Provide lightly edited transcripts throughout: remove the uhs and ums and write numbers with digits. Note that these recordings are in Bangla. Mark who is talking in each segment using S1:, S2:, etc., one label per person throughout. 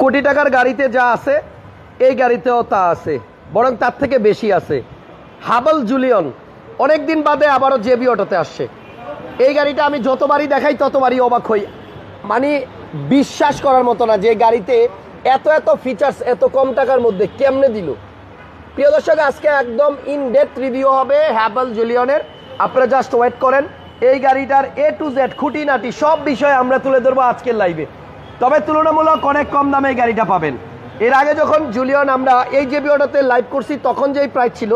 S1: কোটি টাকার গাড়িতে যা আছে এই গাড়িতেও তা আছে, বরং তার থেকে বেশি আছে। হাবল জুলিয়ন অনেকদিন বাদে আবারও জেবি অটোতে আসছে। এই গাড়িটা আমি যতবারই দেখাই ততবারই অবাক হই, মানে বিশ্বাস করার মতো না যে গাড়িতে এত এত ফিচার্স এত কম টাকার মধ্যে কেমনে দিল। প্রিয় দর্শক, আজকে একদম ইন ডেপথ রিভিউ হবে হাবল জুলিয়নের। আপনারা জাস্ট ওয়েট করেন। এই গাড়িটার A to Z খুঁটিনাটি সব বিষয় আমরা তুলে ধরবো আজকের লাইভে। তবে তুলনামূলক অনেক কম দামে এই গাড়িটা পাবেন। এর আগে যখন জুলিয়ন আমরা এই জেবি অটোতে লাইভ করছি তখন যেই প্রাইস ছিল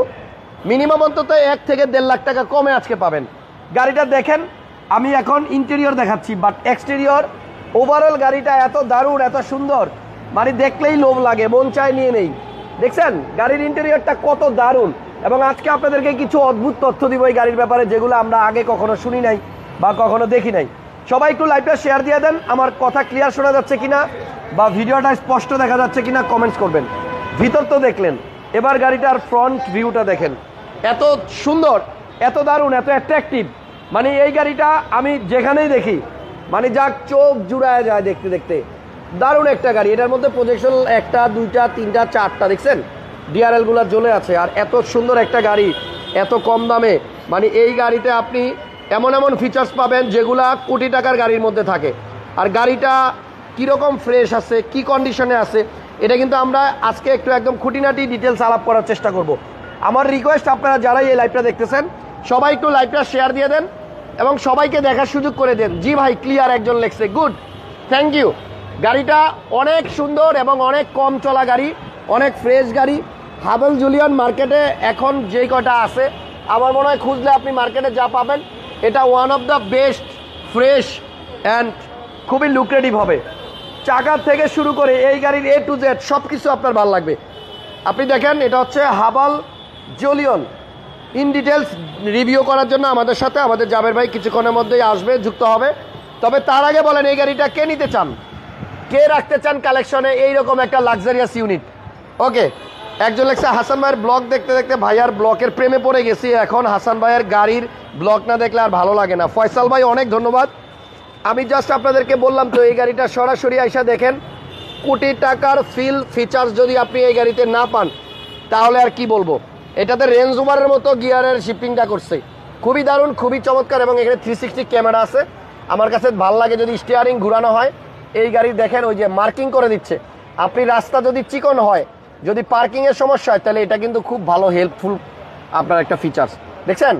S1: মিনিমাম অন্তত 1 থেকে 1.5 লাখ টাকা কমে আজকে পাবেন। গাড়িটা দেখেন, আমি এখন ইন্টেরিয়র দেখাচ্ছি, বাট এক্সটেরিয়র ওভারঅল গাড়িটা এত দারুণ এত সুন্দর, মানে দেখলেই লোভ লাগে, মন চায় নিয়ে নেই। দেখছেন গাড়ির ইন্টেরিয়রটা কত দারুণ। এবং আজকে আপনাদেরকে কিছু অদ্ভুত তথ্য দিব এই গাড়ির ব্যাপারে, যেগুলো আমরা আগে কখনো শুনি নাই বা কখনো দেখি নাই। সবাই একটু লাইভটা শেয়ার দিয়ে দেন। আমার কথা ক্লিয়ার শোনা যাচ্ছে কিনা বা ভিডিওটা স্পষ্ট দেখা যাচ্ছে কিনা কমেন্টস করবেন। ভিতর তো দেখলেন, এবার গাড়িটার ফ্রন্ট ভিউটা দেখেন, এত সুন্দর এত দারুণ এত অ্যাট্রাকটিভ। মানে এই গাড়িটা আমি যেখানেই দেখি মানে যাক চোখ জুড়ায় যায় দেখতে দেখতে। দারুণ একটা গাড়ি। এটার মধ্যে প্রজেকশন 1টা 2টা 3টা 4টা দেখছেন, ডিআরএল গুলা জ্বলে আছে। আর এত সুন্দর একটা গাড়ি এত কম দামে, মানে এই গাড়িতে আপনি এমন এমন ফিচার্স পাবেন যেগুলা কোটি টাকার গাড়ির মধ্যে থাকে। আর গাড়িটা কীরকম ফ্রেশ আছে, কি কন্ডিশনে আছে, এটা কিন্তু আমরা আজকে একটু একদম খুঁটিনাটি ডিটেলস আলাপ করার চেষ্টা করব। আমার রিকোয়েস্ট, আপনারা যারাই এই লাইভটা দেখতেছেন সবাই একটু লাইভটা শেয়ার দিয়ে দেন এবং সবাইকে দেখার সুযোগ করে দেন। জি ভাই ক্লিয়ার একজন লেখছে, গুড, থ্যাংক ইউ। গাড়িটা অনেক সুন্দর এবং অনেক কম চলা গাড়ি, অনেক ফ্রেশ গাড়ি। হাবল জুলিয়ন মার্কেটে এখন যেই কটা আছে আমার মনে হয় খুঁজলে আপনি মার্কেটে যা পাবেন এটা one of the best, fresh and খুবই লুক্রেটিভ হবে। চাকার থেকে শুরু করে এই গাড়ির A to Z সব কিছু আপনার ভালো লাগবে। আপনি দেখেন, এটা হচ্ছে হাবল জুলিয়ন। ইন ডিটেলস রিভিউ করার জন্য আমাদের সাথে আমাদের জাবের ভাই কিছুক্ষণের মধ্যেই আসবে, যুক্ত হবে। তবে তার আগে বলেন এই গাড়িটা কে নিতে চান, কে রাখতে চান কালেকশনে এইরকম একটা লাক্সারিয়াস ইউনিট। ওকে, একজন লেখছে হাসান ভাইয়ের ব্লগ দেখতে দেখতে ভাইয়ার ব্লকের প্রেমে পড়ে গেছি, এখন হাসান ভাইয়ের গাড়ির ব্লগ না দেখলে আর ভালো লাগে না। ফয়সাল ভাই অনেক ধন্যবাদ। আমি জাস্ট আপনাদেরকে বললাম তো এই গাড়িটা সরাসরি আইসা দেখেন। কোটি টাকার ফিচার্স যদি আপনি এই গাড়িতে না পান তাহলে আর কি বলবো। এটাতে রেঞ্জ ওভারের মতো গিয়ারের শিফটিংটা করছে, খুবই দারুণ খুবই চমৎকার। এবং এখানে 360 ক্যামেরা আছে। আমার কাছে ভালো লাগে যদি স্টিয়ারিং ঘুরানো হয়। এই গাড়ি দেখেন ওই যে মার্কিং করে দিচ্ছে। আপনি রাস্তা যদি চিকন হয়, যদি পার্কিংয়ের সমস্যা হয়, তাহলে এটা কিন্তু খুব ভালো হেল্পফুল আপনার একটা ফিচার্স। দেখছেন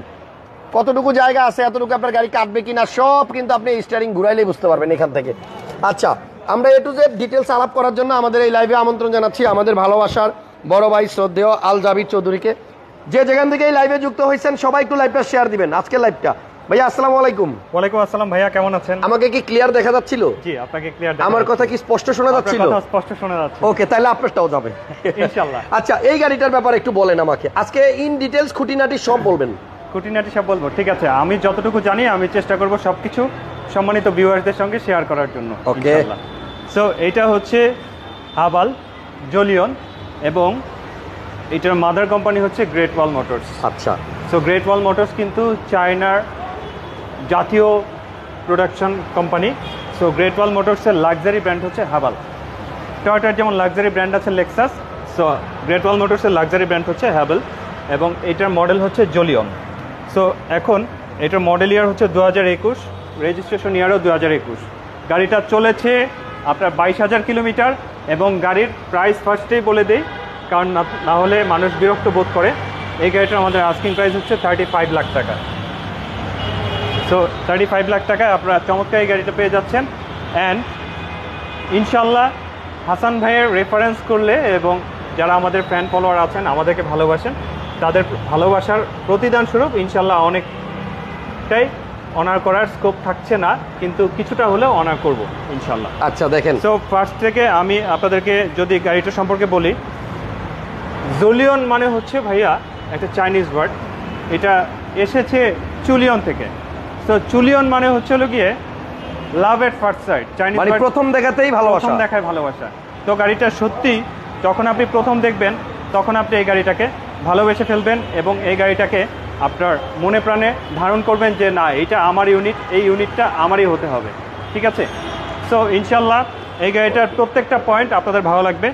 S1: কতটুকু জায়গা আছে, এতটুকু আপনার গাড়ি কাটবে কিনা সব কিন্তু আপনি স্টিয়ারিং ঘুরাইলেই বুঝতে পারবেন এখান থেকে। আচ্ছা, আমরা A to Z ডিটেলস আলাপ করার জন্য আমাদের এই লাইভে আমন্ত্রণ জানাচ্ছি আমাদের ভালোবাসার বড় ভাই শ্রদ্ধেয় আল জাবির চৌধুরীকে। যে যেখান থেকে এই লাইভে যুক্ত হয়েছেন সবাই একটু লাইভটা শেয়ার দিবেন। আজকের লাইভটা ভাইয়া আসসালামু আলাইকুম।
S2: ওয়ালাইকুম আসসালাম ভাইয়া, কেমন আছেন?
S1: আমাকে কি ক্লিয়ার দেখা যাচ্ছিল?
S2: জি, আপনাকে ক্লিয়ার।
S1: আমার কথা কি স্পষ্ট শোনা যাচ্ছিল?
S2: আপনার কথা স্পষ্ট শোনা যাচ্ছে।
S1: ওকে, তাহলে আপনারটাও যাবে
S2: ইনশাআল্লাহ।
S1: আচ্ছা, এই গাড়িটার ব্যাপারে একটু বলেন আমাকে, আজকে ইন ডিটেলস খুঁটিনাটি সব বলবেন।
S2: খুঁটিনাটি সব বলবো, ঠিক আছে। আমি যতটুকু জানি আমি চেষ্টা করব সবকিছু সম্মানিত ভিউয়ারদের সঙ্গে শেয়ার করার জন্য।
S1: ওকে,
S2: সো এইটা হচ্ছে হাবল জুলিয়ন এবং এটার মাদার কোম্পানি হচ্ছে গ্রেট ওয়াল মোটরস।
S1: আচ্ছা,
S2: সো গ্রেট ওয়াল মোটরস কিন্তু চায়নার জাতীয় প্রোডাকশন কোম্পানি। সো গ্রেট ওয়াল মোটরসের লাক্সারি ব্র্যান্ড হচ্ছে হাবল। টয়োটার যেমন লাক্সারি ব্র্যান্ড আছে লেক্সাস, সো গ্রেট ওয়াল মোটরসের লাক্সারি ব্র্যান্ড হচ্ছে হাবল এবং এটার মডেল হচ্ছে জুলিয়ন। সো এখন এটার মডেল ইয়ার হচ্ছে 2021, রেজিস্ট্রেশন ইয়ারও 2021। গাড়িটা চলেছে আপনার 22,000 কিলোমিটার এবং গাড়ির প্রাইস ফার্স্টেই বলে দেই, কারণ না হলে মানুষ বিরক্ত বোধ করে। এই গাড়িটার আমাদের আস্কিং প্রাইস হচ্ছে 35 লাখ টাকা। সো 35 লাখ টাকায় আপনারা চমৎকার এই গাড়িটা পেয়ে যাচ্ছেন। অ্যান্ড ইনশাল্লাহ হাসান ভাইয়ের রেফারেন্স করলে এবং যারা আমাদের ফ্যান ফলোয়ার আছেন আমাদেরকে ভালোবাসেন, তাদের ভালোবাসার প্রতিদান স্বরূপ ইনশাল্লাহ অনেকটাই অনার করার স্কোপ থাকছে না, কিন্তু কিছুটা হলেও অনার করব ইনশাল্লাহ।
S1: আচ্ছা দেখেন,
S2: সো ফার্স্ট থেকে আমি আপনাদেরকে যদি গাড়িটা সম্পর্কে বলি, জুলিয়ন মানে হচ্ছে ভাইয়া একটা চাইনিজ ওয়ার্ড। এটা এসেছে চুলিয়ন থেকে। তো চুলিয়ন মানে হচ্ছে হলো গিয়ে লাভ এট ফার্স্ট সাইট, চাইনিজ
S1: মানে প্রথম দেখাতেই ভালোবাসা,
S2: প্রথম দেখায় ভালোবাসা। তো গাড়িটা সত্যি যখন আপনি প্রথম দেখবেন তখন আপনি এই গাড়িটাকে ভালোবেসে ফেলবেন এবং এই গাড়িটাকে আপনার মনে প্রাণে ধারণ করবেন যে না, এটা আমার ইউনিট, এই ইউনিটটা আমারই হতে হবে। ঠিক আছে। সো ইনশাল্লাহ এই গাড়িটার প্রত্যেকটা পয়েন্ট আপনাদের ভালো লাগবে।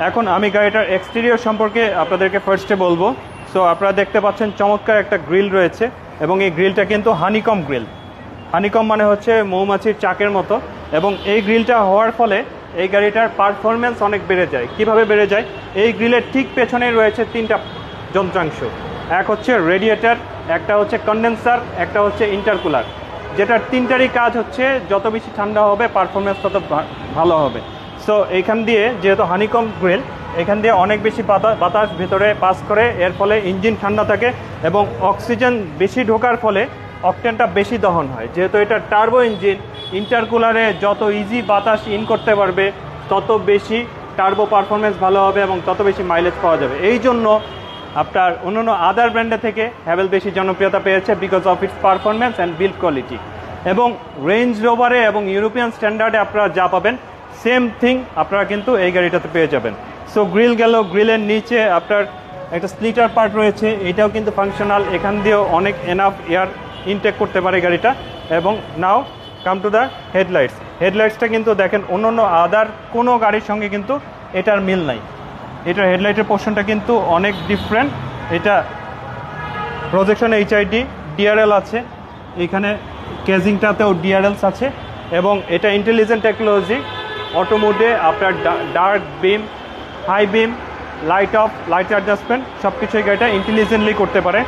S2: এখন আমি গাড়িটার এক্সটেরিয়র সম্পর্কে আপনাদেরকে ফার্স্টে বলবো। সো আপনারা দেখতে পাচ্ছেন চমৎকার একটা গ্রিল রয়েছে এবং এই গ্রিলটা কিন্তু হানিকম গ্রিল। হানিকম মানে হচ্ছে মৌমাছির চাকের মতো, এবং এই গ্রিলটা হওয়ার ফলে এই গাড়িটার পারফরমেন্স অনেক বেড়ে যায়। কিভাবে বেড়ে যায়? এই গ্রিলের ঠিক পেছনে রয়েছে 3টা যন্ত্রাংশ। এক হচ্ছে রেডিয়েটর, একটা হচ্ছে কন্ডেন্সার, একটা হচ্ছে ইন্টারকুলার, যেটার 3টারই কাজ হচ্ছে যত বেশি ঠান্ডা হবে পারফরমেন্স তত ভালো হবে। সো এইখান দিয়ে যেহেতু হানিকম গ্রিল, এখান দিয়ে অনেক বেশি বাতাস ভেতরে পাস করে, এর ফলে ইঞ্জিন ঠান্ডা থাকে এবং অক্সিজেন বেশি ঢোকার ফলে অকটেনটা বেশি দহন হয়। যেহেতু এটা টার্বো ইঞ্জিন, ইন্টারকুলারে যত ইজি বাতাস ইন করতে পারবে তত বেশি টার্বো পারফরমেন্স ভালো হবে এবং তত বেশি মাইলেজ পাওয়া যাবে। এই জন্য আপনার অন্যান্য আদার ব্র্যান্ডে থেকে হ্যাভেল বেশি জনপ্রিয়তা পেয়েছে because of its performance and build quality. এবং রেঞ্জ রোভারে এবং ইউরোপিয়ান স্ট্যান্ডার্ডে আপনারা যা পাবেন সেম থিং আপনারা কিন্তু এই গাড়িটাতে পেয়ে যাবেন। সো গ্রিল গেল, গ্রিলের নিচে আপনার একটা স্প্লিটার পার্ট রয়েছে, এটাও কিন্তু ফাংশনাল। এখান দিয়েও অনেক এনাফ এয়ার ইনটেক করতে পারে গাড়িটা। এবং নাও কাম টু দ্য হেডলাইটস। হেডলাইটসটা কিন্তু দেখেন অন্য আদার কোনো গাড়ির সঙ্গে কিন্তু এটার মিল নাই। এটার হেডলাইটের পোর্শনটা কিন্তু অনেক ডিফারেন্ট। এটা প্রজেকশন এইচআইডি ডিআরএল আছে, এখানে কেজিংটাতেও ডিআরএলস আছে, এবং এটা ইন্টেলিজেন্ট টেকনোলজি। অটো মোডে আপনার dark beam, high beam, light off, light adjustment সব কিছুই গাড়িটা ইন্টেলিজেন্টলি করতে পারে।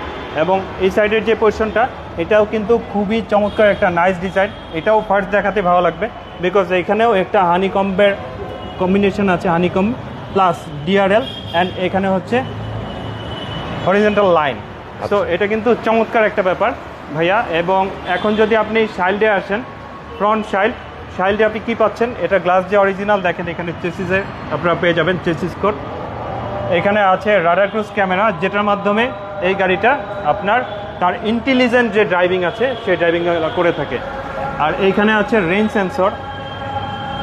S2: এবং এই সাইডের যে পোর্শনটা এটাও কিন্তু খুবই চমৎকার একটা নাইস ডিজাইন। এটাও ফার্স্ট দেখাতে ভালো লাগবে বিকজ এখানেও একটা হানিকম্বের কম্বিনেশন আছে, হানিকম প্লাস ডিআরএল, অ্যান্ড এখানে হচ্ছে হরিজেন্টাল লাইন। তো এটা কিন্তু চমৎকার একটা ব্যাপার ভাইয়া। এবং এখন যদি আপনি শাইল্ডে আসেন, ফ্রন্ট শাইল্ডে আপনি কী পাচ্ছেন? এটা গ্লাস যে অরিজিনাল, দেখেন এখানে চেসিসে আপনারা পেয়ে যাবেন চেসিস কোড। এখানে আছে রাডার ক্রুজ ক্যামেরা, যেটার মাধ্যমে এই গাড়িটা আপনার তার ইন্টেলিজেন্ট যে ড্রাইভিং আছে সেই ড্রাইভিং করে থাকে। আর এইখানে আছে রেইন সেন্সর,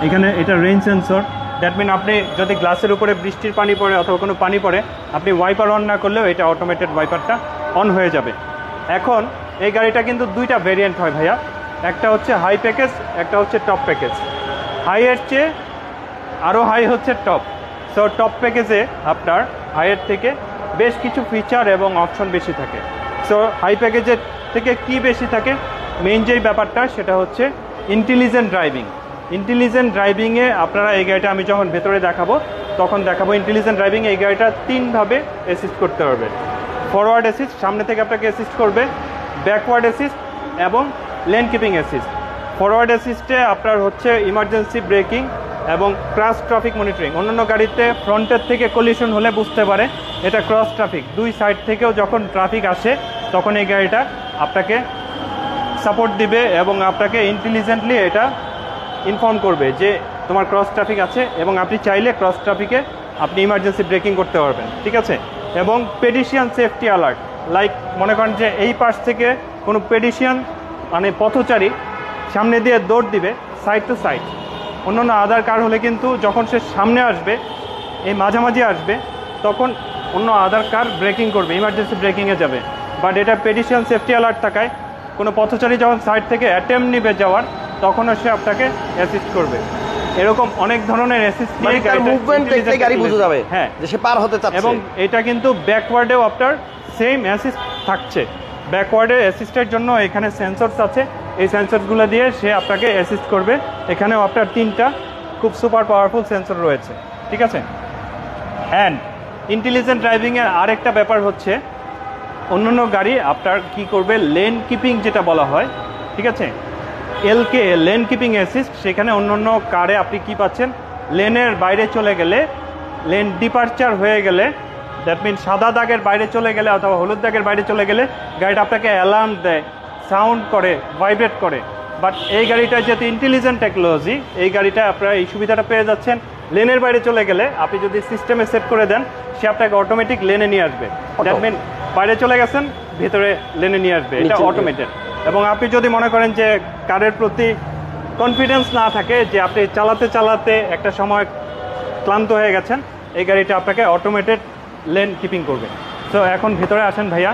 S2: এখানে এটা রেইন সেন্সর। দ্যাট মিন আপনি যদি গ্লাসের উপরে বৃষ্টির পানি পড়ে অথবা কোনো পানি পড়ে, আপনি ওয়াইপার অন না করলেও এটা অটোমেটেড ওয়াইপারটা অন হয়ে যাবে। এখন এই গাড়িটা কিন্তু 2টা ভেরিয়েন্ট হয় ভাইয়া, একটা হচ্ছে হাই প্যাকেজ, একটা হচ্ছে টপ প্যাকেজ। হাইয়ের চেয়ে আরও হাই হচ্ছে টপ। সো টপ প্যাকেজে আপনার হাইয়ের থেকে বেশ কিছু ফিচার এবং অপশন বেশি থাকে। সো হাই প্যাকেজের থেকে কি বেশি থাকে? মেইন যেই ব্যাপারটা সেটা হচ্ছে ইন্টেলিজেন্ট ড্রাইভিং। ইন্টেলিজেন্ট ড্রাইভিংয়ে আপনারা এই গাড়িটা আমি যখন ভেতরে দেখাবো তখন দেখাবো ইন্টেলিজেন্ট ড্রাইভিংয়ে এই গাড়িটা 3ভাবে অ্যাসিস্ট করতে পারবে। ফরওয়ার্ড অ্যাসিস্ট, সামনে থেকে আপনাকে অ্যাসিস্ট করবে, ব্যাকওয়ার্ড অ্যাসিস্ট এবং লেন কিপিং অ্যাসিস্ট। ফরওয়ার্ড অ্যাসিস্টে আপনার হচ্ছে ইমার্জেন্সি ব্রেকিং এবং ক্রস ট্রাফিক মনিটরিং। অন্যান্য গাড়িতে ফ্রন্টের থেকে কলিশন হলে বুঝতে পারে এটা ক্রস ট্রাফিক, 2 সাইড থেকেও যখন ট্রাফিক আসে তখন এই গাড়িটা আপনাকে সাপোর্ট দিবে এবং আপনাকে ইন্টেলিজেন্টলি এটা ইনফর্ম করবে যে তোমার ক্রস ট্রাফিক আছে, এবং আপনি চাইলে ক্রস ট্রাফিকে আপনি ইমার্জেন্সি ব্রেকিং করতে পারবেন, ঠিক আছে। এবং পেডিশিয়ান সেফটি অ্যালার্ট, লাইক মনে করেন যে এই পাশ থেকে কোনো পেডিশিয়ান মানে পথচারী সামনে দিয়ে দৌড় দিবে সাইড টু সাইড। অন্যান্য আদার কার হলে কিন্তু যখন সে সামনে আসবে, এই মাঝামাঝি আসবে, তখন অন্য আদার কার ব্রেকিং করবে, ইমার্জেন্সি ব্রেকিংয়ে যাবে। বাট এটা পেডিশিয়ান সেফটি অ্যালার্ট থাকায় কোনো পথচারী যখন সাইড থেকে অ্যাটেম্প নিবে যাওয়ার, তখনও সে আপনাকে অ্যাসিস্ট করবে। এরকম অনেক ধরনের অ্যাসিস্ট
S1: মানে তার মুভমেন্ট দেখলে গাড়ি বুঝে যাবে
S2: হ্যাঁ
S1: যে সে পার হতে চাচ্ছে।
S2: এবং এটা কিন্তু ব্যাকওয়ার্ডেও আপনার সেম অ্যাসিস্ট থাকছে। ব্যাকওয়ার্ডে অ্যাসিস্টের জন্য এখানে সেন্সরস আছে, এই সেন্সরসগুলো দিয়ে সে আপনাকে অ্যাসিস্ট করবে। এখানেও আপনার 3টা খুব সুপার পাওয়ারফুল সেন্সর রয়েছে, ঠিক আছে। অ্যান্ড ইন্টেলিজেন্ট ড্রাইভিংয়ের আরেকটা ব্যাপার হচ্ছে অন্যান্য গাড়ি আপনার কি করবে, লেন কিপিং যেটা বলা হয়, ঠিক আছে, এলকে লেন কিপিং অ্যাসিস্ট। সেখানে অন্যান্য কারে আপনি কি পাচ্ছেন, লেনের বাইরে চলে গেলে, লেন ডিপারচার হয়ে গেলে, দ্যাট মিন সাদা দাগের বাইরে চলে গেলে অথবা হলুদ দাগের বাইরে চলে গেলে গাড়িটা আপনাকে অ্যালার্ম দেয়, সাউন্ড করে, ভাইব্রেট করে। বাট এই গাড়িটা যেহেতু ইন্টেলিজেন্ট টেকনোলজি, এই গাড়িটা আপনারা এই সুবিধাটা পেয়ে যাচ্ছেন। লেনের বাইরে চলে গেলে আপনি যদি সিস্টেমে সেট করে দেন, সে আপনাকে অটোমেটিক লেনে নিয়ে আসবে। দ্যাট মিন বাইরে চলে গেছেন, ভেতরে লেনে নিয়ে আসবে, এটা অটোমেটেড। এবং আপনি যদি মনে করেন যে কারের প্রতি কনফিডেন্স না থাকে, যে আপনি চালাতে চালাতে একটা সময় ক্লান্ত হয়ে গেছেন, এই গাড়িটা আপনাকে অটোমেটেড লেন কিপিং করবে। সো এখন ভেতরে আসেন ভাইয়া।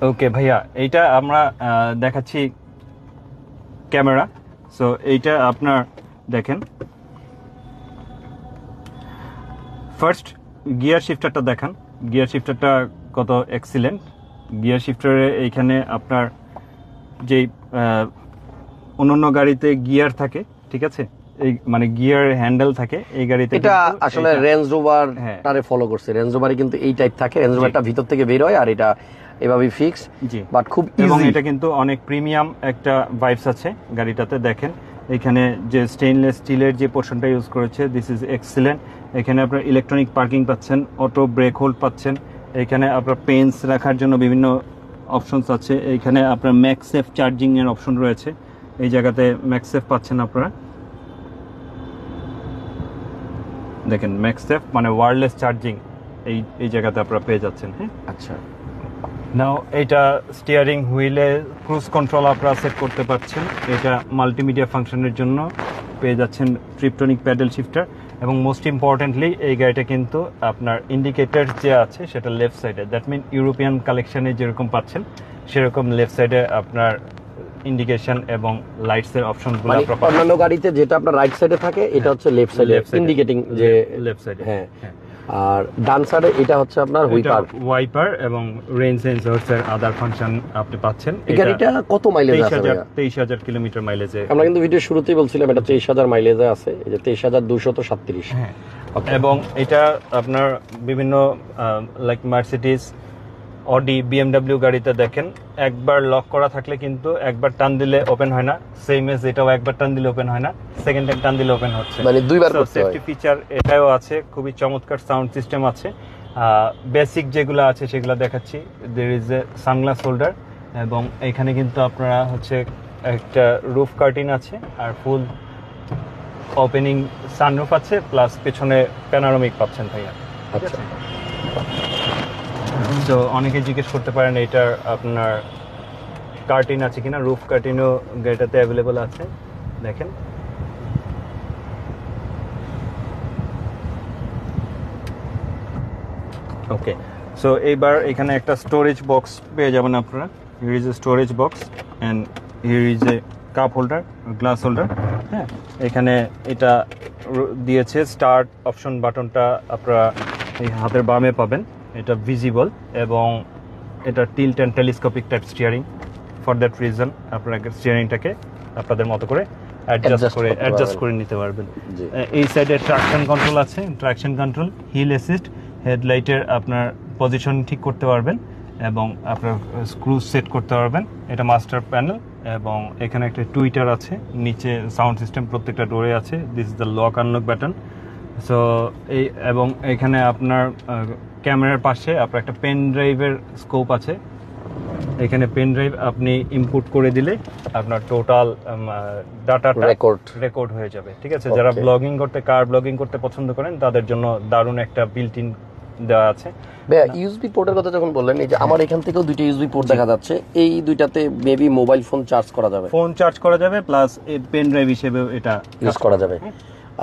S2: ওকে ভাইয়া, এইটা আমরা দেখাচ্ছি ক্যামেরা। সো এইটা আপনার দেখেন, ফার্স্ট গিয়ার শিফটারটা দেখান। গিয়ার শিফটারটা কত এক্সিলেন্ট। গিয়ার শিফটারে এইখানে আপনার যেই অন্যান্য গাড়িতে গিয়ার থাকে, ঠিক আছে, এই মানে গিয়ার হ্যান্ডেল থাকে, এই গাড়িতে
S1: এটা আসলে রেঞ্জ রোভার
S2: হ্যাঁ।
S1: টারে ফলো করছে। রেঞ্জ রোভারে কিন্তু এই টাইপ থাকে, রেঞ্জ রোভারটা ভিতর থেকে বের হয় আর এটা এভাবেই ফিক্স,
S2: জি,
S1: বাট খুব
S2: এবং
S1: ইজি।
S2: এটা কিন্তু অনেক প্রিমিয়াম একটা ভাইবস আছে গাড়িটাতে। দেখেন এখানে যে স্টেইনলেস স্টিলের যে পোর্শনটা ইউজ করেছে, দিস ইজ এক্সিলেন্ট। এখানে আপনার ইলেকট্রনিক পার্কিং পাচ্ছেন, অটো ব্রেক হোল্ড পাচ্ছেন, এখানে আপনার পেন্স রাখার জন্য বিভিন্ন অপশনস আছে, এখানে আপনার ম্যাক্সেফ চার্জিং এর অপশন রয়েছে, এই জায়গাতে ম্যাক্সেফ পাচ্ছেন আপনারা। দেখেন ম্যাক্সেফ মানে ওয়্যারলেস চার্জিং এই জায়গাতে আপনারা পেয়ে যাচ্ছেন। হ্যাঁ,
S1: আচ্ছা,
S2: নাও এটা স্টিয়ারিং হুইলে ক্রুজ কন্ট্রোল আপনারা সেট করতে পারছেন। এটা মাল্টিমিডিয়া ফাংশনের জন্য পেয়ে যাচ্ছেন ট্রিপটনিক প্যাডেল শিফটার। এবং মোস্ট ইম্পর্টেন্টলি এই গাড়িটা কিন্তু আপনার ইন্ডিকেটর যে আছে সেটা লেফট সাইডে, দ্যাট মিন ইউরোপিয়ান কালেকশনে যেরকম পাচ্ছেন সেরকম লেফট সাইডে আপনার ইন্ডিকেশন এবং লাইটস এর অপশনগুলো
S1: মানে
S2: আপনারা পাবেন।
S1: অন্যান্য গাড়িতে যেটা আপনার রাইট সাইডে থাকে, এটা হচ্ছে লেফট সাইডে ইন্ডিকেটিং, যে
S2: লেফট সাইডে,
S1: হ্যাঁ। আর ডান সাইডে এটা হচ্ছে আপনার হুইপার।
S2: ওয়াইপার এবং রেইন সেন্সরস এর আদার ফাংশন আপনি পাচ্ছেন।
S1: এই গাড়িটা কত মাইলেজ আছে ভাইয়া?
S2: 23,000 কিলোমিটার মাইলেজে।
S1: আমরা কিন্তু ভিডিও শুরুতেই বলছিলাম এটা 23,000 মাইলেজে আছে, এই যে 23,237।
S2: হ্যাঁ, এবং এটা আপনার বিভিন্ন লাইক মার্সিডিজ, অডি, বিএমডব্লিউ গাড়িতে দেখেন একবার লক করা থাকলে কিন্তু একবার টান দিলে ওপেন হয় না, সেম এজ এটাও একবার টান দিলে ওপেন হয় না, সেকেন্ড টাইম টান দিলে ওপেন হচ্ছে,
S1: মানে দুইবার করতে হয়।
S2: সেফটি ফিচার এটাও আছে, খুবই চমৎকার সাউন্ড সিস্টেম আছে। বেসিক যেগুলো আছে সেগুলো দেখাচ্ছি। There is a sunglass holder, এবং এখানে কিন্তু আপনারা হচ্ছে একটা রুফ কার্টিন আছে, আর ফুল ওপেনিং সানরুফ আছে, প্লাস পেছনে প্যানোরামিক পাচ্ছেন ভাইয়া।
S1: আচ্ছা,
S2: তো অনেকে জিজ্ঞেস করতে পারেন এটার আপনার কার্টিন আছে কিনা। রুফ কার্টিনও গাড়িটাতে অ্যাভেলেবল আছে, দেখেন। ওকে, সো এইবার এখানে একটা স্টোরেজ বক্স পেয়ে যাবেন আপনারা। Here is a storage box and here is a cup holder, glass holder. হ্যাঁ, এখানে এটা দিয়েছে স্টার্ট অপশন বাটনটা আপনারা এই হাতের বামে পাবেন, এটা ভিজিবল, এবং এটা tilt and telescopic type steering. For that reason আপনারা স্টিয়ারিংটাকে আপনাদের মতো করে অ্যাডজাস্ট করে নিতে পারবেন। এই সাইডে ট্রাকশন কন্ট্রোল আছে, ট্রাকশন কন্ট্রোল, হিল অ্যাসিস্ট, হেডলাইটের আপনার পজিশন ঠিক করতে পারবেন, এবং আপনার স্ক্রু সেট করতে পারবেন। এটা মাস্টার প্যানেল, এবং এখানে একটা টুইটার আছে, নিচে সাউন্ড সিস্টেম প্রত্যেকটা ডোরে আছে। This is the lock unlock button. So এই, এবং এখানে আপনার ক্যামেরার পাশে আপনার একটা পেন ড্রাইভের স্কোপ আছে। এখানে পেন ড্রাইভ আপনি ইনপুট করে দিলে আপনার টোটাল ডাটাটা রেকর্ড হয়ে যাবে, ঠিক আছে। যারা ব্লগিং করতে, কার ব্লগিং করতে পছন্দ করেন তাদের জন্য দারুণ একটা বিল্ট ইন দেওয়া আছে।
S1: ভাইয়া ইউএসবি পোর্টের কথা যখন বললেন, এই যে আমার এখান থেকেও দুইটা ইউএসবি পোর্ট দেখা যাচ্ছে, এই দুইটাতে মেবি মোবাইল ফোন চার্জ করা যাবে,
S2: প্লাস পেন ড্রাইভ হিসেবেও এটা
S1: ইউজ করা যাবে।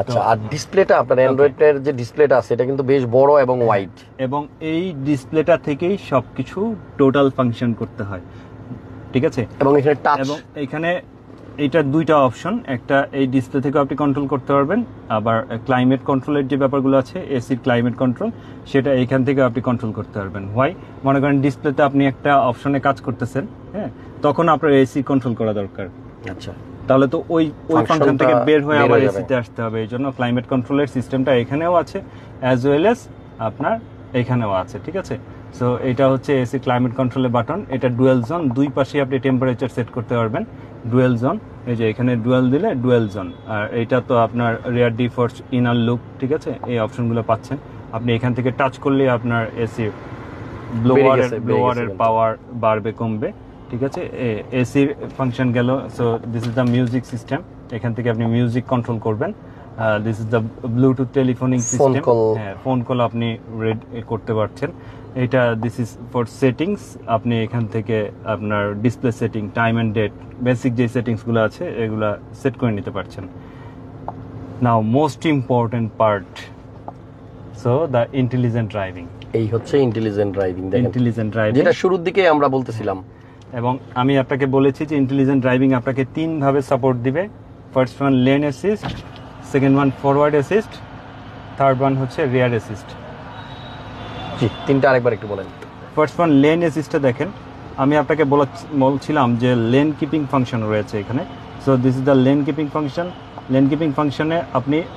S1: আচ্ছা, আর ডিসপ্লেটা আপনার অ্যান্ড্রয়েডের যে ডিসপ্লেটা আছে এটা কিন্তু বেশ বড় এবং ওয়াইড,
S2: এবং এই ডিসপ্লেটা থেকেই সবকিছু টোটাল ফাংশন করতে হয়, ঠিক আছে।
S1: এবং এখানে টাচ,
S2: এবং এখানে এটা দুইটা অপশন, একটা এই ডিসপ্লে থেকে আপনি কন্ট্রোল করতে পারবেন, আবার ক্লাইমেট কন্ট্রোলের যে ব্যাপারগুলো আছে, এসির ক্লাইমেট কন্ট্রোল, সেটা এখান থেকে আপনি কন্ট্রোল করতে পারবেন। হোয়াই, মনে করেন ডিসপ্লেতে আপনি একটা অপশনে কাজ করতেছেন, হ্যাঁ, তখন আপনার এসি কন্ট্রোল করা দরকার।
S1: আচ্ছা,
S2: তাহলে তো ওই ফাংশন থেকে বের হয়ে আবার
S1: যাবে।
S2: এসিতে আসতে হবে। এই জন্য ক্লাইমেট কন্ট্রোলের সিস্টেমটা এখানেও আছে, অ্যাজ ওয়েল এস আপনার এখানেও আছে, ঠিক আছে। সো এটা হচ্ছে এসি ক্লাইমেট কন্ট্রোলের বাটন। এটা ডুয়েল জোন, দুই পাশে আপনি টেম্পারেচার সেট করতে পারবেন। ডুয়েল জোন, এই যে এখানে ডুয়েল দিলে ডুয়েল জোন। আর এটা তো আপনার রিয়ার ডিফোর্স, ইনার লুক, ঠিক আছে, এই অপশনগুলো পাচ্ছেন। আপনি এখান থেকে টাচ করলে আপনার এসি ব্লোয়ারের পাওয়ার বাড়বে কমবে, ঠিক আছে। এসির ফাংশন গেল। So this is the music system, এখান থেকে আপনি মিউজিক কন্ট্রোল করবেন। This is the Bluetooth telephoning system, হ্যাঁ, ফোন কল আপনি রেড করতে পারছেন। এটা দিস ইজ ফর সেটিংস, আপনি এখান থেকে আপনার display setting, time and date, basic যে সেটিংসগুলো আছে এগুলা সেট করে নিতে পারছেন। Now most important part, so the intelligent driving.
S1: এই হচ্ছে ইন্টেলিজেন্ট ড্রাইভিং, দেখেন
S2: ইন্টেলিজেন্ট ড্রাইভিং,
S1: যেটা শুরুর দিকে আমরা বলতেছিলাম।
S2: এবং আমি আপনাকে বলেছি যে ইন্টেলিজেন্ট ড্রাইভিং আপনাকে 3 ভাবে সাপোর্ট দিবে। First one lane assist, second one forward assist, third one হচ্ছে রিয়ার অ্যাসিস্ট।
S1: জি, তিনটা আরেকবার একটু বলেন।
S2: ফার্স্ট ওয়ান লেন অ্যাসিস্টে দেখেন, আমি আপনাকে বলছিলাম যে লেন কিপিং ফাংশন রয়েছে এখানে। So this is the lane keeping function. Lane keeping ফাংশনে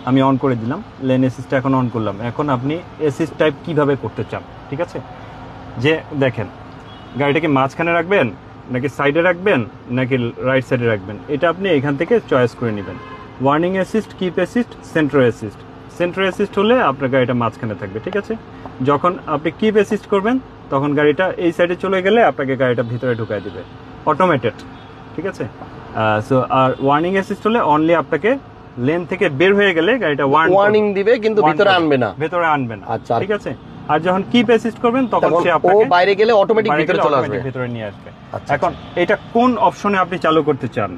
S2: আমি অন করে দিলাম, লেন অ্যাসিস্টটা এখন অন করলাম। এখন আপনি অ্যাসিস্ট টাইপ কিভাবে করতে চান, ঠিক আছে? যে দেখেন গাড়িটাকে মাঝখানে রাখবেন নাকি সাইডে রাখবেন নাকি রাইট সাইডে রাখবেন, এটা আপনি এখান থেকে চয়েস করে নেবেন। Warning assist, keep assist, centre assist. Centre assist হলে আপনার গাড়িটা মাঝখানে থাকবে, ঠিক আছে? যখন আপনি কিপ অ্যাসিস্ট করবেন তখন গাড়িটা এই সাইডে চলে গেলে আপনাকে গাড়িটা ভিতরে ঢুকাই দিবে, অটোমেটেড, ঠিক আছে? সো আর ওয়ার্নিং অ্যাসিস্ট হলে অনলি আপনাকে লেন থেকে বের হয়ে গেলে গাড়িটা
S1: ওয়ার্নিং দিবে কিন্তু ভিতরে আনবে না,
S2: ভেতরে আনবে না,
S1: আচ্ছা,
S2: ঠিক আছে? আর যখন কিপ অ্যাসিস্ট করবেন তখন সে আপনাকে
S1: বাইরে গেলে অটোমেটিক ভিতরে চলে আসবে,
S2: ভিতরে নিয়ে আসবে।
S1: আচ্ছা,
S2: এখন এটা কোন অপশনে আপনি চালু করতে চান,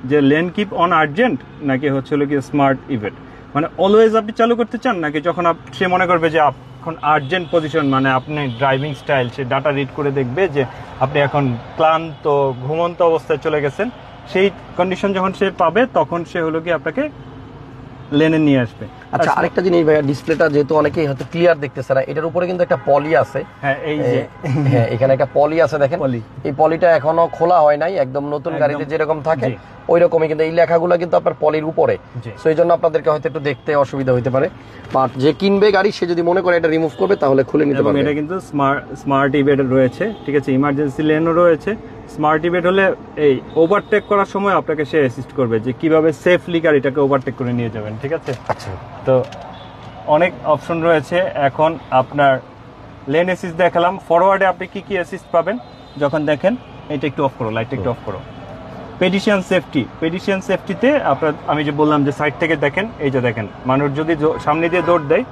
S2: যে লেন কিপ অন আর্জেন্ট নাকি হচ্ছে হলো কি স্মার্ট ইভেন্ট, মানে অলওয়েজ আপনি চালু করতে চান, নাকি যখন সে মনে করবে যে এখন আর্জেন্ট পজিশন, মানে আপনি ড্রাইভিং স্টাইল সে ডাটা রিড করে দেখবে যে আপনি এখন ক্লান্ত ঘুমন্ত অবস্থায় চলে গেছেন, সেই কন্ডিশন যখন সে পাবে তখন সে হলো কি আপনাকে লেনে নিয়ে আসবে।
S1: আচ্ছা, আরেকটা জিনিস ভাইয়া, ডিসপ্লেটা যেহেতু অনেকেই হয়তো ক্লিয়ার দেখতেছে না, এটার উপরে কিন্তু একটা পলি আছে।
S2: হ্যাঁ, এই যে
S1: হ্যাঁ, এখানে একটা পলি আছে, দেখেন এই পলিটা এখনো খোলা হয় নাই, একদম নতুন গাড়িতে যেরকম থাকে ওই রকমই, কিন্তু এই লেখাগুলো কিন্তু আপনার পলির উপরে, সো এই জন্য আপনাদেরকে হয়তো একটু দেখতে অসুবিধা হইতে পারে। বাট যে কিনবে গাড়ি সে যদি মনে করে এটা রিমুভ করবে তাহলে খুলে নিতে পারবে।
S2: এটা কিন্তু স্মার্ট ইভেট রয়েছে, ঠিক আছে? ইমার্জেন্সি লেনও রয়েছে। স্মার্ট ইভেট হলে এই ওভারটেক করার সময় আপনাকে সে অ্যাসিস্ট করবে যে কিভাবে সেফলি গাড়িটাকে ওভারটেক করে নিয়ে যাবেন, ঠিক আছে?
S1: আচ্ছা,
S2: তো অনেক অপশন রয়েছে। এখন আপনার লেন অ্যাসিস্ট দেখালাম, ফরওয়ার্ডে আপনি কি কি অ্যাসিস্ট পাবেন যখন দেখেন, এটা একটু অফ করো, লাইটটা একটু অফ করো। পেডিশিয়ান সেফটি, পেডিশিয়ান সেফটিতে আপনার আমি যে বললাম যে সাইড থেকে দেখেন, এই যে দেখেন মানুষ যদি সামনে দিয়ে দৌড় দেয়,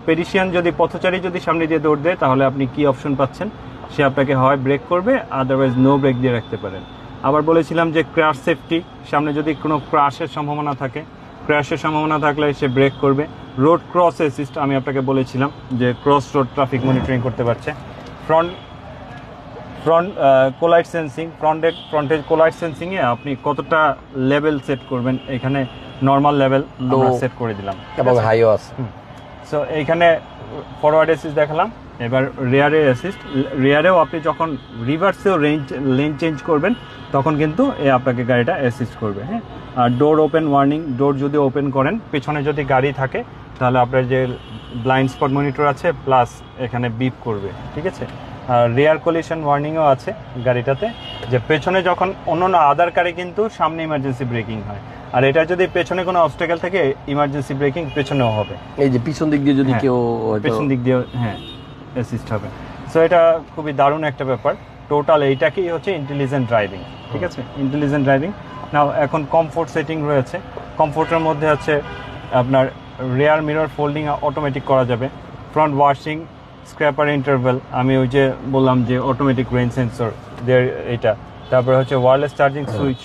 S2: পেডিশিয়ান যদি পথচারী যদি সামনে দিয়ে দৌড় দেয় তাহলে আপনি কি অপশন পাচ্ছেন, সে আপনাকে হয় ব্রেক করবে, আদারওয়াইজ নো ব্রেক দিয়ে রাখতে পারেন। আবার বলেছিলাম যে ক্র্যাশ সেফটি, সামনে যদি কোনো ক্র্যাশের সম্ভাবনা থাকে, ক্র্যাশের সম্ভাবনা থাকলে সে ব্রেক করবে। রোড ক্রস অ্যাসিস্ট, আমি আপনাকে বলেছিলাম যে ক্রস রোড ট্রাফিক মনিটরিং করতে পারছে। ফ্রন্ট কোলাইট সেন্সিং, ফ্রন্টেজ কোলাইট সেন্সিংয়ে আপনি কতটা লেভেল সেট করবেন, এখানে নর্মাল লেভেল আমরা সেট করে দিলাম
S1: এবং হাইও আছে।
S2: সো এইখানে ফরওয়ার্ড অ্যাসিস্ট দেখালাম। এবার রিয়ারে অ্যাসিস্ট, রিয়ারেও আপনি যখন রিভার্সেও লেন চেঞ্জ করবেন তখন কিন্তু আপনাকে গাড়িটা অ্যাসিস্ট করবে। হ্যাঁ, আর ডোর ওপেন ওয়ার্নিং, ডোর যদি ওপেন করেন, পেছনে যদি গাড়ি থাকে তাহলে আপনার যে ব্লাইন্ড স্পট মনিটর আছে প্লাস এখানে বিপ করবে, ঠিক আছে? আর রিয়ার কলিশন ওয়ার্নিংও আছে গাড়িটাতে, যে পেছনে যখন অন্য আদার কারে কিন্তু সামনে ইমার্জেন্সি ব্রেকিং হয়, আর এটা যদি পেছনে কোনো অবস্টাকেল থাকে ইমার্জেন্সি ব্রেকিং পেছনেও হবে,
S1: এই যে পিছন দিক দিয়ে যদি কেউ
S2: পেছন দিক দিয়ে হ্যাঁ অ্যাসিস্ট হবে। সো এটা খুবই দারুণ একটা ব্যাপার। টোটাল এইটাকেই হচ্ছে ইন্টেলিজেন্ট ড্রাইভিং, ঠিক আছে? Intelligent driving. নাও এখন কমফোর্ট সেটিং রয়েছে। কমফোর্টের মধ্যে আছে আপনার রিয়ার মিরর ফোল্ডিং অটোমেটিক করা যাবে, ফ্রন্ট ওয়াশিং, স্ক্র্যাপার ইন্টারভেল, আমি ওই যে বললাম যে অটোমেটিক রেইন সেন্সর এইটা, তারপরে হচ্ছে ওয়্যারলেস চার্জিং সুইচ,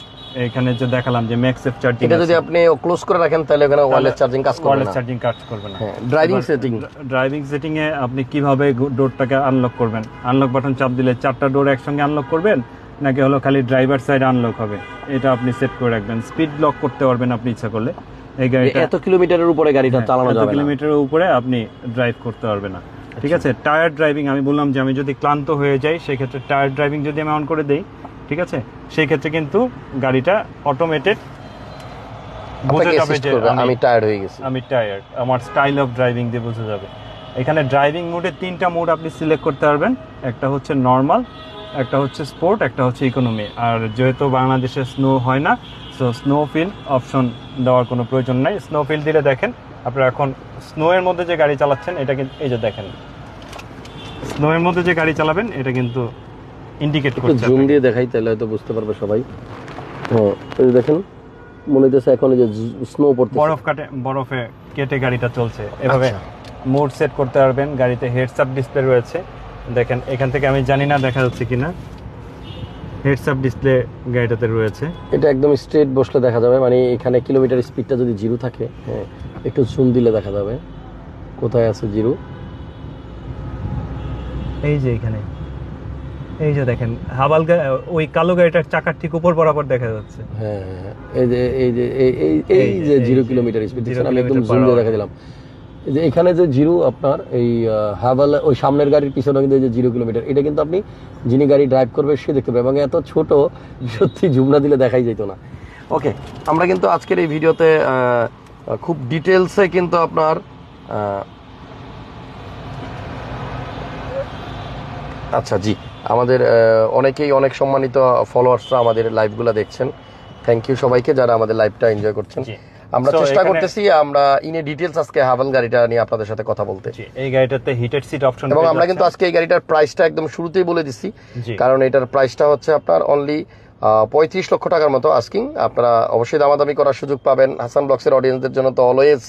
S2: এখানে যে দেখালাম যে ম্যাক্সেফ চার্জিং,
S1: এটা যদি আপনি ক্লোজ করে রাখেন তাহলে ওখানে ওয়্যারলেস চার্জিং কাজ করবে না,
S2: ওয়্যারলেস চার্জিং কাজ করবে না।
S1: ড্রাইভিং সেটিং,
S2: ড্রাইভিং সেটিং এ আপনি কিভাবে ডোরটাকে আনলক করবেন, আনলক বাটন চাপ দিলে 4টা ডোর একসঙ্গে আনলক করবেন নাকি হলো খালি ড্রাইভার সাইড আনলক হবে, এটা আপনি সেট করে রাখবেন। স্পিড লক করতে পারবেন আপনি ইচ্ছা করলে, এই গাড়িটা
S1: এত কিলোমিটারের উপরে গাড়িটা চালানো যাবে না,
S2: কিলোমিটারের উপরে আপনি ড্রাইভ করতে পারবেন না, ঠিক আছে? টায়ার ড্রাইভিং, আমি বললাম যে আমি যদি ক্লান্ত হয়ে যাই সেই ক্ষেত্রে টায়ার ড্রাইভিং যদি আমি অন করে দেই, ঠিক আছে, সেই ক্ষেত্রে কিন্তু গাড়িটা অটোমেটেড বুঝে যাবে যে
S1: আমি টায়ার্ড হয়ে গেছি,
S2: আমি টায়ার্ড, আমার স্টাইল অফ ড্রাইভিং দিয়ে বুঝে যাবে। এখানে ড্রাইভিং মোডে 3টা মোড আপনি সিলেক্ট করতে পারবেন, একটা হচ্ছে নর্মাল, একটা হচ্ছে স্পোর্ট, একটা হচ্ছে ইকোনমি। আর যেহেতু বাংলাদেশে স্নো হয় না, সো স্নো ফিল অপশন দেওয়ার কোনো প্রয়োজন নাই। স্নো ফিল দিলে দেখেন আপনারা এখন স্নো এর মধ্যে যে গাড়ি চালাচ্ছেন এটা কিন্তু এই যে দেখেন স্নো এর মধ্যে যে গাড়ি চালাবেন এটা কিন্তু ইন্ডিকেট করছে।
S1: জুম দিয়ে দেখাই তাহলে হয়তো বুঝতে পারবে সবাই। হ্যাঁ, এই দেখেন মনে হচ্ছে এখন এই যে স্নো পড়ছে,
S2: বরফে কেটে গাড়িটা চলছে। এভাবে মোড সেট করতে পারবেন। গাড়িতে হেডস আপ ডিসপ্লে রয়েছে, দেখেন এখান থেকে আমি জানি না দেখা যাচ্ছে কিনা, হেডস আপ ডিসপ্লে গাড়িটাতে রয়েছে।
S1: এটা একদম স্ট্রেট বসলে দেখা যাবে, মানে এখানে কিলোমিটার স্পিডটা যদি জিরো থাকে, হ্যাঁ একটু জুম দিলে দেখা যাবে কোথায় আছে জিরো।
S2: এই যে এখানে, এই যে দেখেন হাবাল ওই কালো গাড়িটার চাকার ঠিক উপর বরাবর দেখা যাচ্ছে।
S1: হ্যাঁ, এই যে 0 কিলোমিটার স্পিড, আমি একদম জুম দিয়ে দেখা দিলাম। যে এখানে যে জিরো আপনার এই হাভাল ওই সামনের গাড়ির পিছনে কিন্তু এই যে 0 কিলোমিটার, এটা কিন্তু আপনি যিনি গাড়ি ড্রাইভ করবে সে দেখতে পাবে, এবং এত ছোট সত্যি জুম না দিলে দেখাই যেত না। ওকে, আমরা কিন্তু আজকের এই ভিডিওতে খুব ডিটেলসে কিন্তু আপনার আচ্ছা জি, আমাদের অনেকেই অনেক সম্মানিত ফলোয়ার্সরা আমাদের লাইভগুলো দেখছেন। থ্যাংক ইউ সবাইকে যারা আমাদের লাইভটা এনজয় করছেন। আমরা চেষ্টা করতেছি আমরা ইনে ডিটেইলস আজকে হাভাল গাড়িটা নিয়ে আপনাদের সাথে কথা বলতে।
S2: এই গাড়িটাতে হিটেড সিট অপশন,
S1: এবং আমরা কিন্তু আজকে এই গাড়িটার প্রাইসটা একদম শুরুতেই বলে দিচ্ছি, কারণ এটার প্রাইসটা হচ্ছে আপনার অনলি 35 লক্ষ টাকার মতো আস্কিং। আপনারা অবশ্যই দামাদামি করার সুযোগ পাবেন। হাসান ব্লগসের অডিয়েন্সদের জন্য তো অলওয়েজ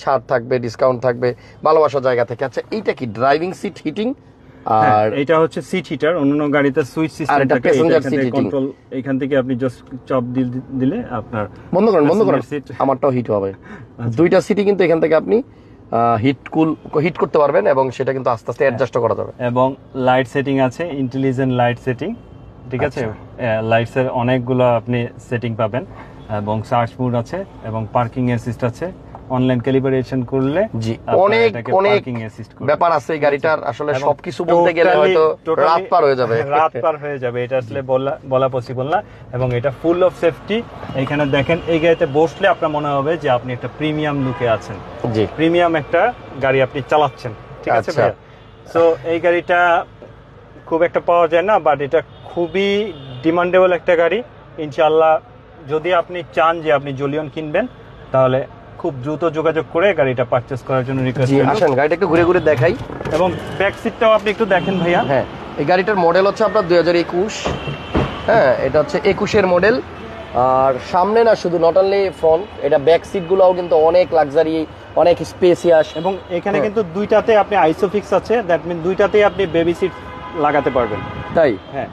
S1: ছাড় থাকবে, ডিসকাউন্ট থাকবে ভালোবাসার জায়গা থেকে। আচ্ছা, এইটা কি ড্রাইভিং সিট হিটিং?
S2: আর এটা হচ্ছে সিট হিটার, অন্যান্য গাড়িতে সুইচ সিস্টেম থাকে, এটা কন্ট্রোল এখান থেকে আপনি জাস্ট চাপ দিলে আপনার
S1: বন্ধ করেন আমারটাও হিট হবে। দুইটা সিটই কিন্তু এখান থেকে আপনি হিট করতে পারবেন, এবং সেটা কিন্তু আস্তে আস্তে অ্যাডজাস্ট করা যাবে।
S2: এবং লাইট সেটিং আছে, ইন্টেলিজেন্ট লাইট সেটিং, ঠিক আছে। লাইটস এর অনেকগুলো আপনি সেটিং পাবেন, এবং সার্চ মোড আছে, এবং পার্কিং অ্যাসিস্ট আছে। অনলাইন ক্যালিব্রেশন করলে
S1: জি অনেক ব্যাপার আছে এই গাড়িটার। আসলে সবকিছু বলতে গেলে হয়তো রাত পার হয়ে যাবে,
S2: এটা আসলে বলা পসিবল না। এবং এটা ফুল অফ সেফটি। এখানে দেখেন, এই গাড়িতে বসলে আপনার মনে হবে যে আপনি একটা প্রিমিয়াম লুকে আছেন, জি প্রিমিয়াম একটা গাড়ি আপনি চালাচ্ছেন, ঠিক আছে ভাইয়া। সো এই গাড়িটা খুব একটা পাওয়া যায় না, বাট এটা খুবই ডিমান্ডেবল একটা গাড়ি। ইনশাআল্লাহ যদি আপনি চান যে আপনি জুলিয়ন কিনবেন, তাহলে খুব দ্রুত যোগাযোগ করে গাড়িটা পারচেজ করার জন্য রিকোয়েস্ট করব।
S1: আসেন গাড়িটা একটু ঘুরে ঘুরে দেখাই,
S2: এবং ব্যাক সিটটাও আপনি একটু দেখেন ভাইয়া।
S1: হ্যাঁ, এই গাড়িটার মডেল হচ্ছে আপনার 2021। হ্যাঁ, এটা হচ্ছে 21-এর মডেল। আর সামনে না শুধু নট অনলি ফ্রন্ট, এটা ব্যাক সিটগুলোও কিন্তু অনেক লাক্সারি, অনেক স্পেসিয়াস।
S2: এবং এখানে কিন্তু দুইটাতে আপনি আইসোফিক্স আছে, দ্যাট মিন দুইটাতেই আপনি বেবি সিট লাগাতে পারবেন।
S1: তাই?
S2: হ্যাঁ,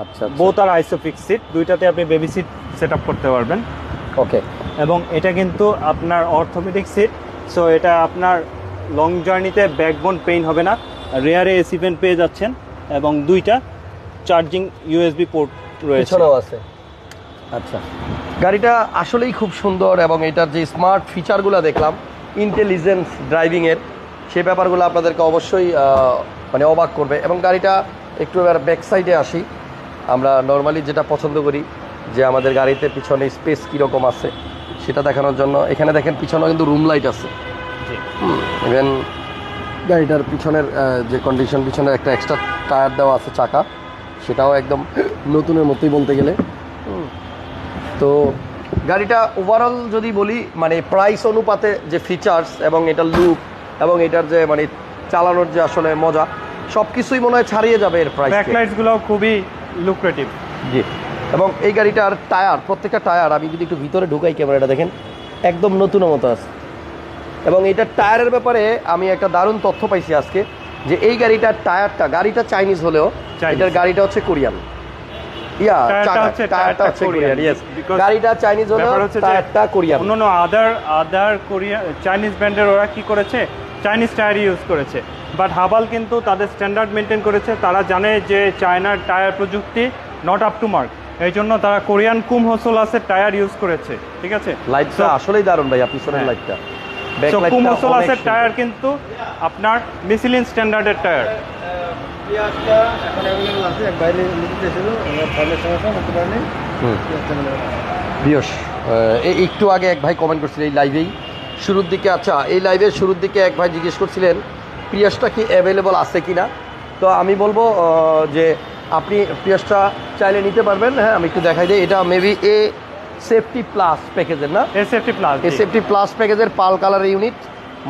S1: আচ্ছা।
S2: বোথ আর আইসোফিক্স সিট, দুইটাতে আপনি বেবি সিট সেটআপ করতে পারবেন।
S1: ওকে।
S2: এবং এটা কিন্তু আপনার অর্থোপেডিক সিট, সো এটা আপনার লং জার্নিতে ব্যাকবোন পেইন হবে না। রেয়ারে এসি ফ্যান পেয়ে যাচ্ছেন, এবং দুইটা চার্জিং ইউএসবি পোর্ট রয়েছে,
S1: পিছনেও আছে। আচ্ছা, গাড়িটা আসলেই খুব সুন্দর, এবং এটার যে স্মার্ট ফিচারগুলো দেখলাম, ইন্টেলিজেন্স ড্রাইভিংয়ের, সেই ব্যাপারগুলো আপনাদেরকে অবশ্যই মানে অবাক করবে। এবং গাড়িটা একটু এবার ব্যাক সাইডে আসি। আমরা নর্মালি যেটা পছন্দ করি যে আমাদের গাড়িতে পিছনে স্পেস কীরকম আছে সেটা দেখানোর জন্য, এখানে দেখেন পিছনেও কিন্তু রুম লাইট আছে। ইভেন গাড়িটার পিছনের যে কন্ডিশন, পিছনের একটা এক্সট্রা টায়ার দেওয়া আছে চাকা, সেটাও একদম নতুনের মতোই বলতে গেলে। তো গাড়িটা ওভারঅল যদি বলি, মানে প্রাইস অনুপাতে যে ফিচার্স এবং এটার লুক এবং এটার যে মানে চালানোর যে আসলে মজা, সব কিছুই মনে হয় ছাড়িয়ে যাবে এর প্রাইস।
S2: ব্যাকলাইটসগুলোও খুবই লুক্রেটিভ।
S1: জি, এবং এই গাড়িটার টায়ার, প্রত্যেকটা টায়ার আমি যদি একটু ভিতরে ঢুকাই, ক্যামেরাটা দেখেন একদম নতুনের মতো আছে। এবং এটার টায়ারের ব্যাপারে আমি একটা দারুণ তথ্য পাইছি আজকে, যে এই গাড়িটার টায়ারটা, গাড়িটা চাইনিজ হলেও এটার গাড়িটা হচ্ছে কোরিয়ান। টায়ারটা হচ্ছে কোরিয়ান। ইয়েস, গাড়িটা চাইনিজ হলেও টায়ারটা কোরিয়ান।
S2: অন্যান্য আদার কোরিয়ান চাইনিজ ব্র্যান্ডের ওরা কি করেছে, চাইনিজ টায়ার ইউজ করেছে, বাট হাবাল কিন্তু তাদের স্ট্যান্ডার্ড মেনটেন করেছে। তারা জানে যে চায়নার টায়ার প্রযুক্তি নট আপ টু মার্ক, এই জন্য তারা কোরিয়ান কুম হোসোলাসের টায়ার ইউজ করেছে, ঠিক আছে।
S1: লাইটটা আসলেই দারুণ ভাই, পিছনের লাইটটা।
S2: কুম হোসোলাসের টায়ার কিন্তু আপনার মিশিলিন স্ট্যান্ডার্ডের টায়ার।
S1: একটু আগে এক ভাই কমেন্ট করছিলেন এই লাইভেই শুরুর দিকে। আচ্ছা, এই লাইভের শুরুর দিকে এক ভাই জিজ্ঞেস করছিলেন প্রিয়াসটা কি অ্যাভেলেবল আছে কিনা। তো আমি বলবো যে আপনি প্রিয়াসটা চাইলে নিতে পারবেন। হ্যাঁ, আমি একটু দেখাই দিই। এটা মেবি এ সেফটি প্লাস প্যাকেজের, না সেফটি প্লাস প্যাকেজের পাল কালার ইউনিট,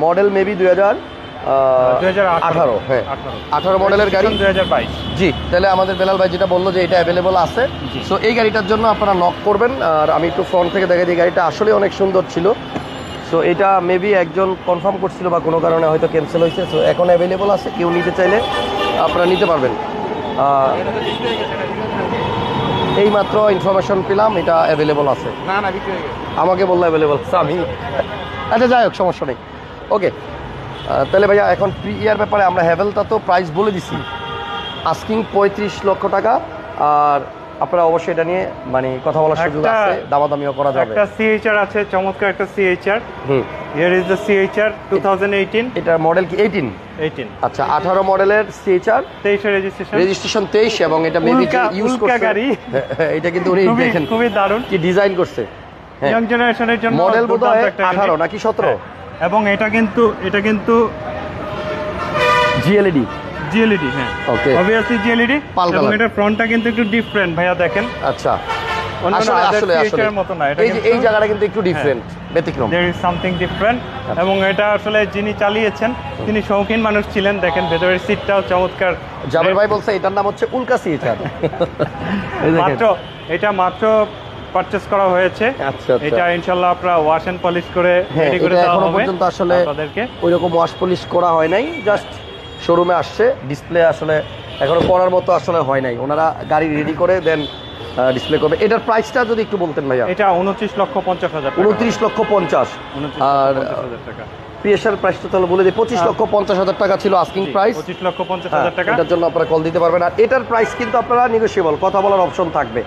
S1: মডেল মেবি 2018। হ্যাঁ, 18 মডেলের গাড়ি,
S2: 2022।
S1: জি, তাহলে আমাদের বেলাল ভাই যেটা বললো যে এটা অ্যাভেলেবল আছে। সো এই গাড়িটার জন্য আপনারা নক করবেন। আর আমি একটু ফ্রন্ট থেকে দেখাই দিই, গাড়িটা আসলে অনেক সুন্দর ছিল। সো এটা মেবি একজন কনফার্ম করছিল বা কোনো কারণে হয়তো ক্যান্সেল হয়েছে। সো এখন অ্যাভেলেবল আছে, কেউ নিতে চাইলে আপনারা নিতে পারবেন। এই মাত্র ইনফরমেশন পেলাম এটা অ্যাভেলেবল আছে। আমাকে বললো অ্যাভেলেবল আছে, আমি আচ্ছা যাই হোক, সমস্যা নেই। ওকে, তাহলে ভাইয়া এখন প্রি ইয়ার ব্যাপারে আমরা হ্যাভেলটা তো প্রাইস বলে দিছি, আস্কিং 35 লক্ষ টাকা। আর আপনারা অবশ্যই এটা নিয়ে মানে কথা বলার সুযোগ আছে, দামাদামিও করা যাবে।
S2: একটা সিএইচআর আছে, চমৎকার একটা C-HR. Here is the C-HR 2018।
S1: এটা মডেল কি 18? আচ্ছা 18 মডেলের সিএইচআর,
S2: 23 এর
S1: রেজিস্ট্রেশন 23 এবং এটা মেবি ইউজ করছে
S2: গাড়ি।
S1: এটা কিন্তু উনি দেখেন
S2: খুবই দারুণ
S1: কি ডিজাইন করছে।
S2: ইয়াং জেনারেশনের জন্য
S1: মডেল বোধহয় 18 নাকি 17।
S2: এবং এটা কিন্তু জিএলইডি হ্যাঁ
S1: ওকে
S2: অবভিয়াসলি জিএলইডি। এবং এটা ফ্রন্টটা কিন্তু একটু ডিফারেন্ট ভাইয়া দেখেন।
S1: আচ্ছা
S2: আসলে মত না, এটা
S1: এই জায়গাটা কিন্তু একটু ডিফারেন্ট, ব্যতিক্রম।
S2: There is something different. এবং এটা আসলে যিনি চালিয়েছেন তিনি শৌখিন মানুষ ছিলেন। দেখেন ভেতরের সিটটাও চমৎকার।
S1: জাবের ভাই বলছে এটার নাম হচ্ছে উল্কা সিএইচআর।
S2: মাত্র পারচেজ করা হয়েছে।
S1: আচ্ছা
S2: এটা ইনশাআল্লাহ আপনারা ওয়াশ এন্ড পলিশ করে রেডি করে দেওয়া হবে।
S1: এখনো পর্যন্ত আসলে
S2: আপনাদেরকে
S1: ওইরকম ওয়াশ পলিশ করা হয় নাই, জাস্ট শোরুমে আসছে। ডিসপ্লে আসলে এখনো করার মতো আসলে হয় নাই, ওনারা গাড়ি রেডি করে দেন ডিসপ্লে করবে। এটার প্রাইসটা যদি একটু বলতেন ভাইয়া।
S2: এটা 29,50,000 টাকা।
S1: 29,50,000। আর
S2: টাকা
S1: পিএসআর প্রাইসটা তাহলে বলে দিই, 25,50,000 টাকা ছিল আস্কিং প্রাইস।
S2: 25,50,000 টাকা।
S1: এটার জন্য আপনারা কল দিতে পারবেন। আর এটার প্রাইস কিন্তু আপনারা নেগোশিয়েবল, কথা বলার অপশন থাকবে।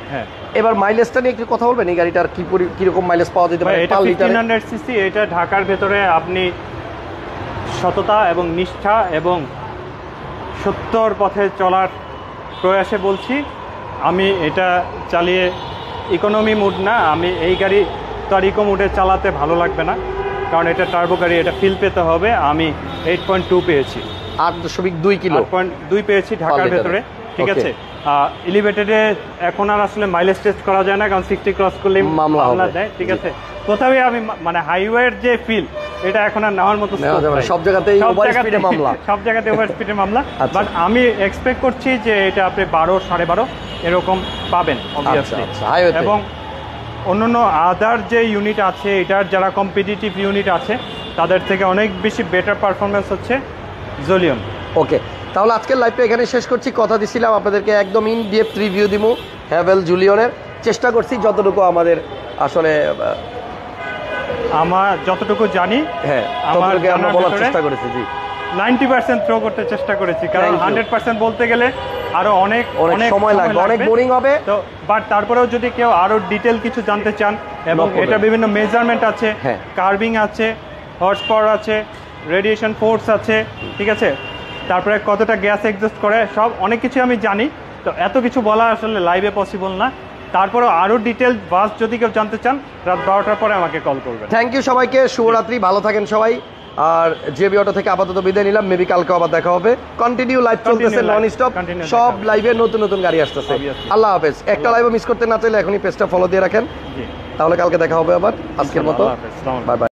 S1: এবার মাইলেজটা নিয়ে একটু কথা বলবেন, এই গাড়িটার কি রকম মাইলেজ পাওয়া যেতে পারে?
S2: এটা 1500 সিসি। এটা ঢাকার ভেতরে আপনি সততা এবং নিষ্ঠা এবং সত্যর পথে চলার প্রয়াসে বলছি, আমি এটা চালিয়ে ইকোনমি মুড না, আমি এই গাড়ি তো আর ইকো মুডে চালাতে ভালো লাগবে না, কারণ এটা টার্বো গাড়ি, এটা ফিল পেতে হবে। আমি 8.2 পেয়েছি,
S1: 8.2 কিলো
S2: 8.2 পেয়েছি ঢাকার ভেতরে, ঠিক আছে। এলিভেটেডে এখন আর আসলে মাইলেজ টেস্ট করা যায় না, কারণ 60 ক্রস করলে মামলা দেয়, ঠিক আছে। কোথাও আমি মানে হাইওয়ের যে ফিল এটা এখন আর নেওয়ার মতো
S1: সব জায়গাতেই ওভার স্পিডে মামলা,
S2: সব জায়গাতে ওভার স্পিডে মামলা। বাট আমি এক্সপেক্ট করছি যে এটা আপনি 12, 12.5 এরকম পাবেন অবভিয়াসলি। এবং অন্যান্য আদার যে ইউনিট আছে, এটার যারা কম্পিটিটিভ ইউনিট আছে তাদের থেকে অনেক বেশি বেটার পারফরমেন্স হচ্ছে জোলিয়ন।
S1: ওকে, তাহলে আজকের লাইভটা এখানে শেষ করছি। কথা দিছিলাম আপনাদেরকে একদম ইন ডেপথ রিভিউ দিব হ্যাভেল জুলিয়নের। চেষ্টা করছি যতটুকু আমাদের আসলে
S2: আমার যতটুকু জানি,
S1: হ্যাঁ আমাদেরকে আমরা বলার চেষ্টা করেছি। জি
S2: 90% থ্রো করতে চেষ্টা করেছি, কারণ 100% বলতে গেলে আরো অনেক
S1: সময় লাগবে, অনেক বোরিং হবে।
S2: তো বাট তারপরেও যদি কেউ আরো ডিটেল কিছু জানতে চান, এবং এটা বিভিন্ন মেজারমেন্ট আছে, কার্ভিং আছে, হর্স পাওয়ার আছে, রেডিয়েশন ফোর্স আছে, ঠিক আছে, তারপরে কতটা গ্যাস এক্সস্ট করে, সব অনেক কিছু আমি জানি। তো এত কিছু বলা আসলে লাইভে পসিবল না। তারপরেও আরো ডিটেল বাস যদি কেউ জানতে চান, রাত 12টার পরে আমাকে কল করবেন।
S1: থ্যাংক ইউ সবাইকে, শুভরাত্রি, ভালো থাকেন সবাই। আর জেবি অটো থেকে আপাতত বিদায় নিলাম, মেবি কালকে আবার দেখা হবে। কন্টিনিউ লাইভ চলতেছে নন স্টপ, সব লাইভে নতুন নতুন গাড়ি আসতেছে। আল্লাহ হাফেজ। একটা লাইভও মিস করতে না চাইলে এখনই পেজটা ফলো দিয়ে রাখেন, তাহলে কালকে দেখা হবে আবার। আজকের মতো বাই বাই।